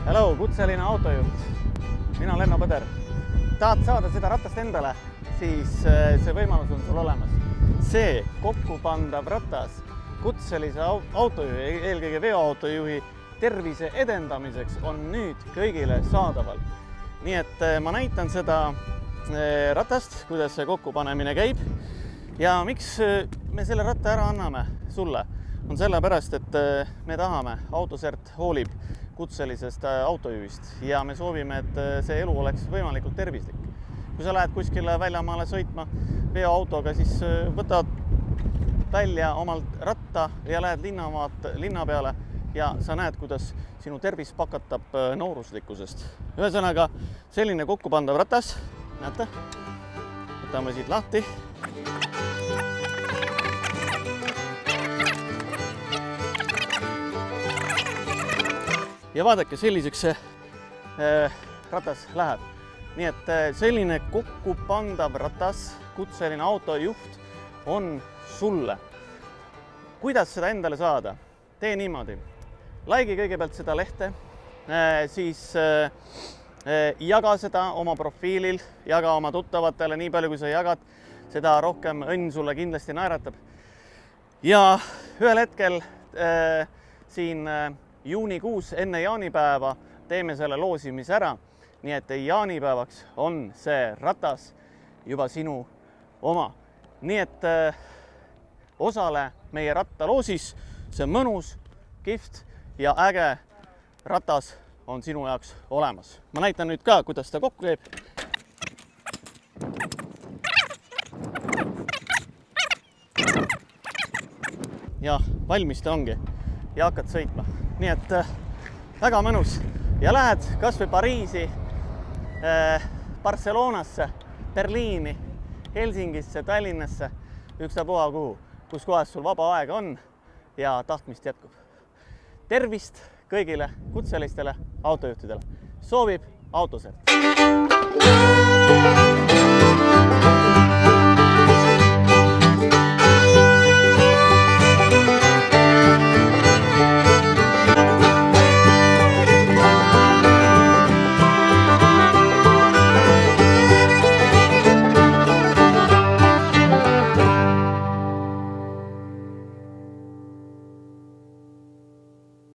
Hello, kutseline autojuht. Mina Lenno Põder. Tahad saada seda ratast endale, siis see võimalus on sul olemas. See kokkupandav ratas kutselise autojuhi, eelkõige veoautojuhi tervise edendamiseks on nüüd kõigile saadaval. Nii et ma näitan seda ratast, kuidas see kokkupanemine käib. Ja miks me selle ratta ära anname sulle? On sellepärast, et me tahame, Autocert hoolib kutselisest autojuhist ja me soovime, et see elu oleks võimalikult tervislik. Kui sa lähed kuskile väljamaale sõitma veoautoga, siis võtad välja omalt ratta ja lähed linna peale ja sa näed, kuidas sinu tervis pakatab nooruslikkusest. Ühesõnaga, selline kokkupandav ratas, näete, võtame siit lahti. Ja vaadake, selliseks see ratas läheb. Nii et selline kokkupandav ratas, kutseline autojuht on sulle. Kuidas seda endale saada? Tee niimoodi. Laigi kõigepealt seda lehte, siis jaga seda oma profiilil, jaga oma tuttavatele, nii palju kui sa jagad, seda rohkem õnn sulle kindlasti naeratab. Ja ühel hetkel siin juunikuus enne jaanipäeva teeme selle loosimise ära, nii et jaanipäevaks on see ratas juba sinu oma. Nii et osale meie rattaloosis, see mõnus, kihvt ja äge ratas on sinu jaoks olemas. Ma näitan nüüd ka, kuidas ta kokku käib. Ja valmis ta ongi ja hakkad sõitma. Nii et väga mõnus. Ja lähed kas või Pariisi, Barcelonasse, Berliini, Helsingisse, Tallinnasse, ükstapuha kuhu, kus kohas sul vaba aega on ja tahtmist jätkub. Tervist kõigile kutselistele autojuhtidele. Soovib Autocert.